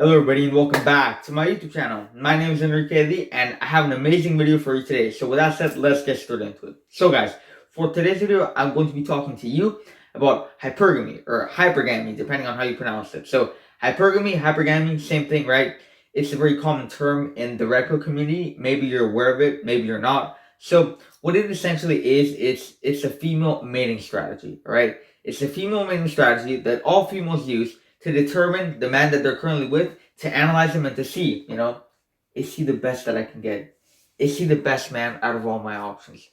Hello everybody and welcome back to my YouTube channel. My name is Enrique Eddy and I have an amazing video for you today. So with that said, let's get straight into it. So guys, for today's video, I'm going to be talking to you about hypergamy or hypergamy, depending on how you pronounce it. So hypergamy, same thing, right? It's a very common term in the red pill community. Maybe you're aware of it, maybe you're not. So what it essentially is, it's a female mating strategy, right? It's a female mating strategy that all females use to determine the man that they're currently with, to analyze him and to see, is he the best that I can get? Is he the best man out of all my options?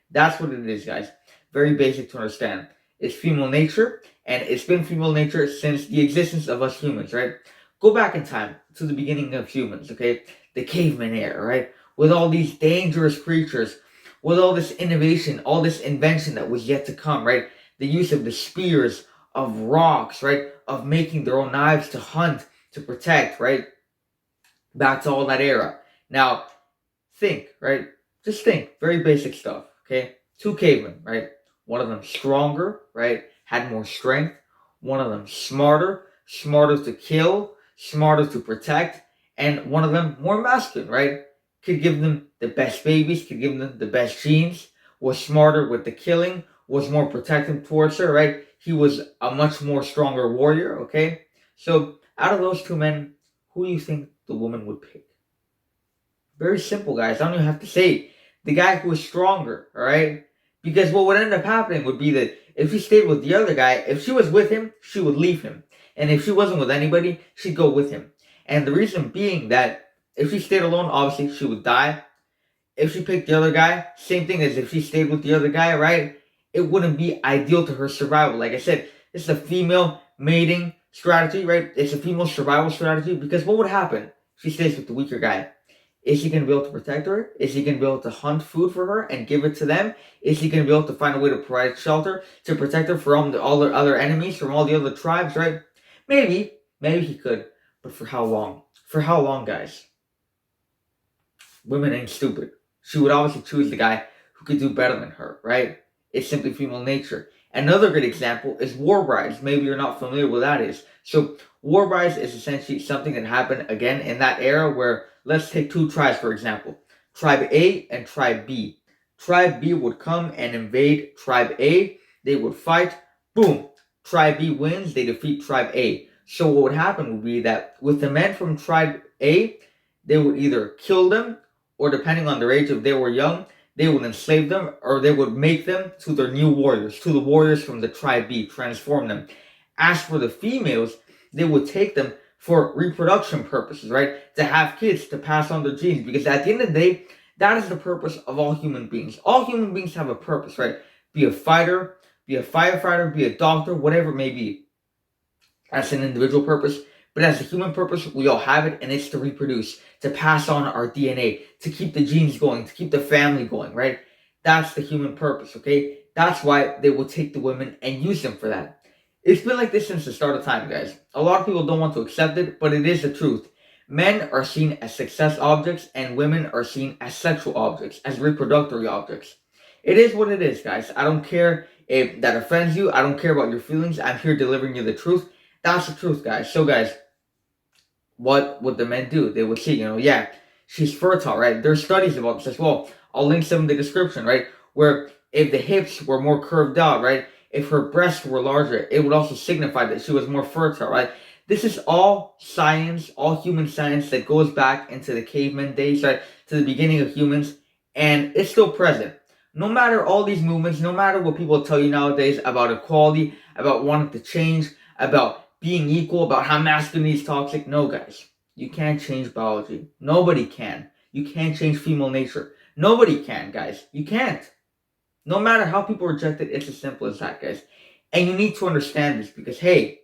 That's what it is, guys. Very basic to understand. It's female nature, and it's been female nature since the existence of us humans, right? Go back in time to the beginning of humans, okay? The caveman era, right? With all these dangerous creatures, with all this innovation, all this invention that was yet to come, right? The use of the spears, of rocks, right? Of making their own knives to hunt, to protect, right? Back to all that era. Now, think, right? Just think. Very basic stuff, okay? Two cavemen, right? One of them stronger, right? Had more strength. One of them smarter to kill, smarter to protect. And one of them more masculine, right? Could give them the best babies, could give them the best genes, was smarter with the killing, was more protective towards her, right? He was a much more stronger warrior, okay? So, out of those two men, who do you think the woman would pick? Very simple, guys. I don't even have to say. The guy who was stronger, alright? Because what would end up happening would be that if she stayed with the other guy, if she was with him, she would leave him. And if she wasn't with anybody, she'd go with him. And the reason being that if she stayed alone, obviously she would die. If she picked the other guy, same thing as if she stayed with the other guy, right? It wouldn't be ideal to her survival. Like I said, it's a female mating strategy, right? It's a female survival strategy, because what would happen if she stays with the weaker guy? Is he going to be able to protect her? Is he going to be able to hunt food for her and give it to them? Is he going to be able to find a way to provide shelter to protect her from all the other enemies, from all the other tribes, right? Maybe he could, but for how long? For how long, guys? Women ain't stupid. She would obviously choose the guy who could do better than her, right? It's simply female nature. Another good example is war brides. Maybe you're not familiar with what that is. So war brides is essentially something that happened again in that era where, let's take two tribes for example. Tribe A and Tribe B. Tribe B would come and invade Tribe A. They would fight. Boom. Tribe B wins. They defeat Tribe A. So what would happen would be that with the men from Tribe A, they would either kill them, or depending on their age, if they were young, they would enslave them, or they would make them to their new warriors, to the warriors from the Tribe B, transform them. As for the females, they would take them for reproduction purposes, right? To have kids, to pass on their genes, because at the end of the day, that is the purpose of all human beings. All human beings have a purpose, right? Be a fighter, be a firefighter, be a doctor, whatever it may be. That's an individual purpose. But as a human purpose, we all have it, and it's to reproduce, to pass on our DNA, to keep the genes going, to keep the family going, right? That's the human purpose, okay? That's why they will take the women and use them for that. It's been like this since the start of time, guys. A lot of people don't want to accept it, but it is the truth. Men are seen as success objects, and women are seen as sexual objects, as reproductory objects. It is what it is, guys. I don't care if that offends you. I don't care about your feelings. I'm here delivering you the truth. That's the truth, guys. So, guys, what would the men do? They would see, yeah, she's fertile, right? There's studies about this as well. I'll link some in the description, right? Where if the hips were more curved out, right? If her breasts were larger, it would also signify that she was more fertile, right? This is all science, all human science that goes back into the caveman days, right? To the beginning of humans, and it's still present. No matter all these movements, no matter what people tell you nowadays about equality, about wanting to change, about being equal, about how masculinity is toxic. No, guys. You can't change biology. Nobody can. You can't change female nature. Nobody can, guys. You can't. No matter how people reject it, it's as simple as that, guys. And you need to understand this because, hey,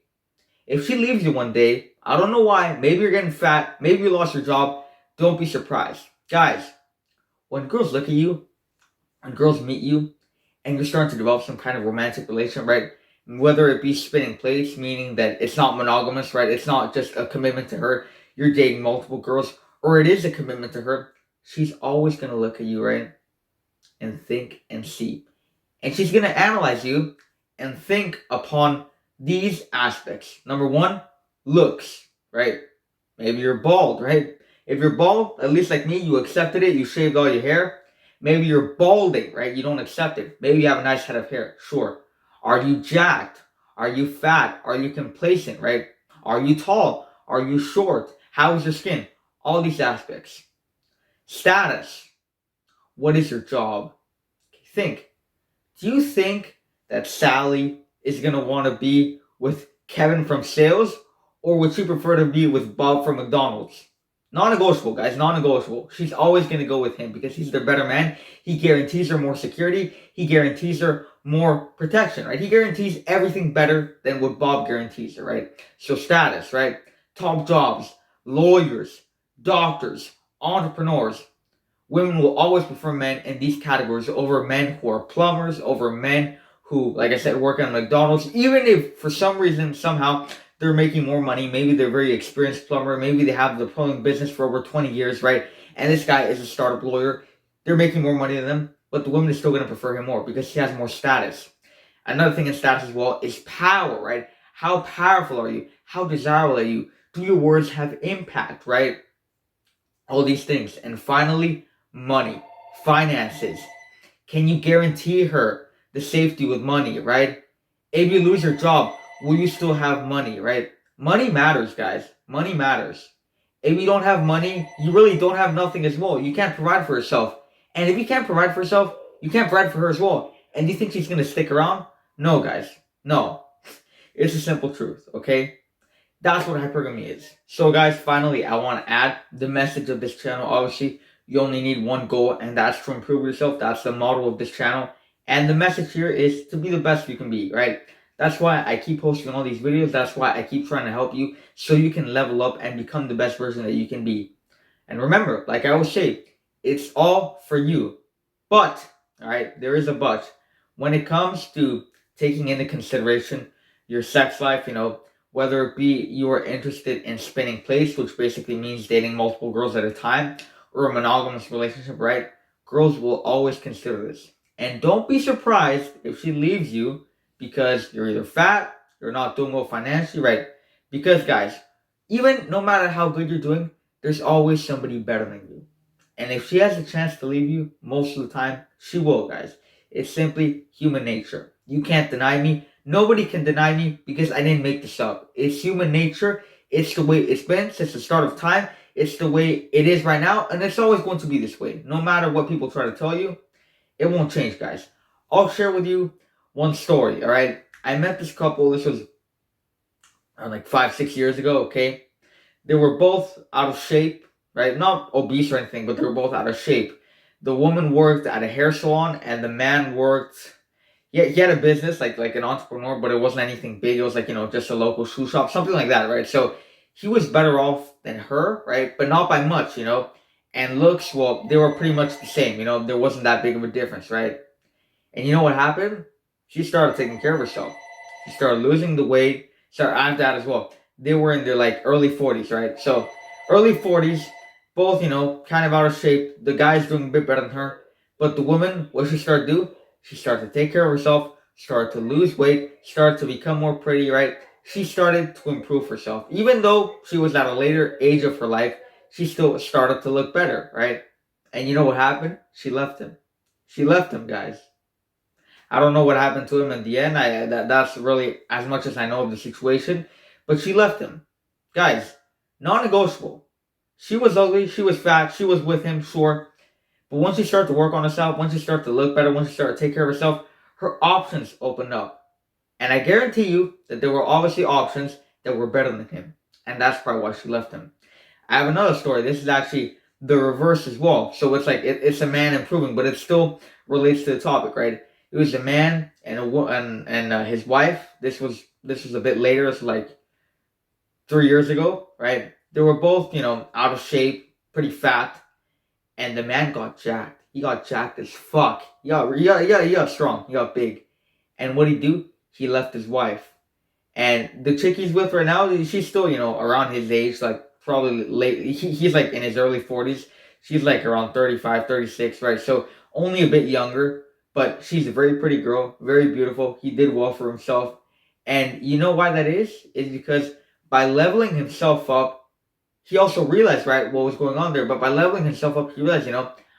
if she leaves you one day, I don't know why, maybe you're getting fat, maybe you lost your job, don't be surprised. Guys, when girls look at you, when girls meet you, and you're starting to develop some kind of romantic relation, right? Whether it be spinning plates, meaning that it's not monogamous, right? It's not just a commitment to her. You're dating multiple girls, or it is a commitment to her. She's always going to look at you, right? And think and see. And she's going to analyze you and think upon these aspects. Number one, looks, right? Maybe you're bald, right? If you're bald, at least like me, you accepted it, you shaved all your hair. Maybe you're balding, right? You don't accept it. Maybe you have a nice head of hair, sure. Are you jacked? Are you fat? Are you complacent, right? Are you tall? Are you short? How is your skin? All these aspects. Status. What is your job? Think. Do you think that Sally is going to want to be with Kevin from sales, or would she prefer to be with Bob from McDonald's? Non-negotiable, guys, non-negotiable. She's always going to go with him because he's the better man. He guarantees her more security. He guarantees her more protection, right? He guarantees everything better than what Bob guarantees her, right? So status, right? Top jobs, lawyers, doctors, entrepreneurs. Women will always prefer men in these categories over men who are plumbers, over men who, like I said, work at McDonald's. Even if for some reason, somehow, they're making more money. Maybe they're a very experienced plumber. Maybe they have the plumbing business for over 20 years, right? And this guy is a startup lawyer. They're making more money than them, but the woman is still going to prefer him more because he has more status. Another thing in status as well is power, right? How powerful are you? How desirable are you? Do your words have impact, right? All these things. And finally, money, finances. Can you guarantee her the safety with money, right? If you lose your job, will you still have money, right? Money matters, guys. Money matters. If you don't have money, you really don't have nothing as well. You can't provide for yourself. And if you can't provide for yourself, you can't provide for her as well. And do you think she's going to stick around? No, guys. No. It's a simple truth, okay? That's what hypergamy is. So guys, finally, I want to add the message of this channel. Obviously, you only need one goal, and that's to improve yourself. That's the motto of this channel. And the message here is to be the best you can be, right? That's why I keep posting all these videos. That's why I keep trying to help you so you can level up and become the best version that you can be. And remember, like I always say, it's all for you. But, alright, there is a but. When it comes to taking into consideration your sex life, whether it be you are interested in spinning plates, which basically means dating multiple girls at a time, or a monogamous relationship, right? Girls will always consider this. And don't be surprised if she leaves you because you're either fat, you're not doing well financially, right? Because guys, even no matter how good you're doing, there's always somebody better than you. And if she has a chance to leave you, most of the time, she will, guys. It's simply human nature. You can't deny me. Nobody can deny me because I didn't make this up. It's human nature. It's the way it's been since the start of time. It's the way it is right now, and it's always going to be this way. No matter what people try to tell you, it won't change, guys. I'll share with you one story, alright? I met this couple, this was like 5-6 years ago, okay? They were both out of shape, right? Not obese or anything, but they were both out of shape. The woman worked at a hair salon, and the man worked... Yeah, he had a business, like an entrepreneur, but it wasn't anything big. It was like, just a local shoe shop, something like that, right? So he was better off than her, right? But not by much, And looks, well, they were pretty much the same, There wasn't that big of a difference, right? And you know what happened? She started taking care of herself. She started losing the weight. Started after that as well. They were in their early 40s, right? So early 40s, both, kind of out of shape. The guy's doing a bit better than her. But the woman, what she started to do? She started to take care of herself, started to lose weight, started to become more pretty, right? She started to improve herself. Even though she was at a later age of her life, she still started to look better, right? And you know what happened? She left him. She left him, guys. I don't know what happened to him in the end. That's really as much as I know of the situation. But she left him. Guys, non-negotiable. She was ugly, she was fat, she was with him, sure. But once you start to work on herself, once you start to look better, once you start to take care of herself, her options opened up. And I guarantee you that there were obviously options that were better than him. And that's probably why she left him. I have another story. This is actually the reverse as well. So it's like, it's a man improving, but it still relates to the topic, right? It was a man and his wife. This was a bit later. It's like 3 years ago, right? They were both, out of shape, pretty fat. And the man got jacked. He got jacked as fuck. He got strong. He got big. And what did he do? He left his wife. And the chick he's with right now, she's still, around his age, like probably late. He's like in his early 40s. She's like around 35, 36, right? So only a bit younger. But she's a very pretty girl. Very beautiful. He did well for himself. And you know why that is? Is because by leveling himself up, he also realized, right, what was going on there. But by leveling himself up, he realized,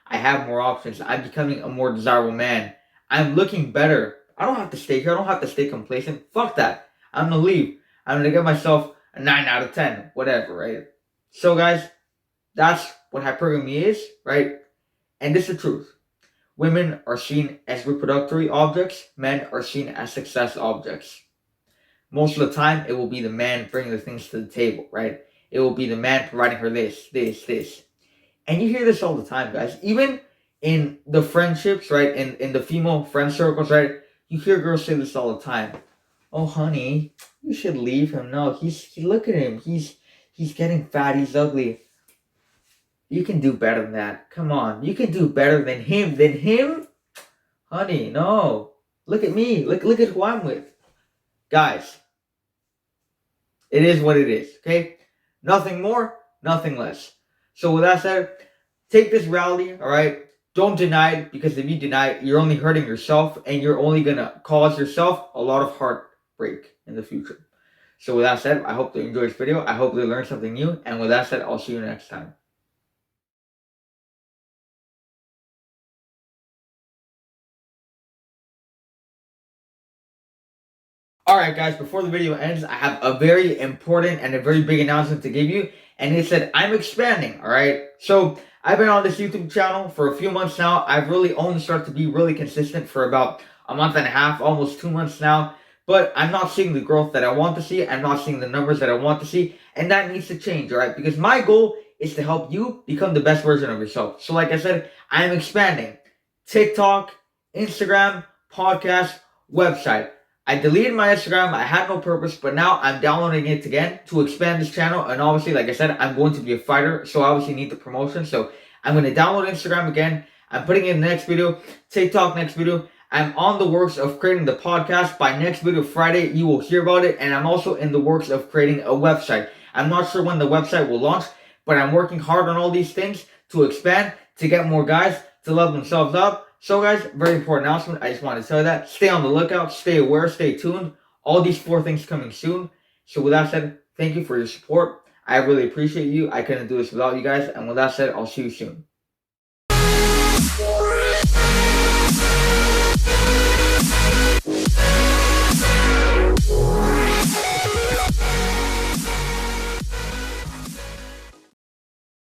I have more options. I'm becoming a more desirable man. I'm looking better. I don't have to stay here. I don't have to stay complacent. Fuck that. I'm gonna leave. I'm gonna give myself a 9 out of 10. Whatever, right? So, guys, that's what hypergamy is, right? And this is the truth. Women are seen as reproductory objects. Men are seen as success objects. Most of the time, it will be the man bringing the things to the table, right? It will be the man providing her this. And you hear this all the time, guys. Even in the friendships, right? In the female friend circles, right? You hear girls say this all the time. Oh, honey, you should leave him. No, look at him. He's getting fat. He's ugly. You can do better than that. Come on. You can do better than him. Honey, no. Look at me. Look at who I'm with. Guys, it is what it is, okay? Nothing more, nothing less. So with that said, take this reality, all right? Don't deny it, because if you deny it, you're only hurting yourself, and you're only going to cause yourself a lot of heartbreak in the future. So with that said, I hope you enjoyed this video. I hope you learned something new. And with that said, I'll see you next time. Alright guys, before the video ends, I have a very important and a very big announcement to give you. And it said, I'm expanding, alright? So, I've been on this YouTube channel for a few months now. I've really only started to be really consistent for about a month and a half, almost 2 months now. But I'm not seeing the growth that I want to see. I'm not seeing the numbers that I want to see. And that needs to change, alright? Because my goal is to help you become the best version of yourself. So like I said, I'm expanding. TikTok, Instagram, podcast, website. I deleted my Instagram. I had no purpose, but now I'm downloading it again to expand this channel. And obviously, like I said, I'm going to be a fighter, so I obviously need the promotion. So I'm going to download Instagram again. I'm putting in the next video, TikTok next video. I'm on the works of creating the podcast. By next video, Friday, you will hear about it. And I'm also in the works of creating a website. I'm not sure when the website will launch, but I'm working hard on all these things to expand, to get more guys to level themselves up. So guys, very important announcement. I just wanted to tell you that. Stay on the lookout. Stay aware. Stay tuned. All these 4 things coming soon. So with that said, thank you for your support. I really appreciate you. I couldn't do this without you guys. And with that said, I'll see you soon.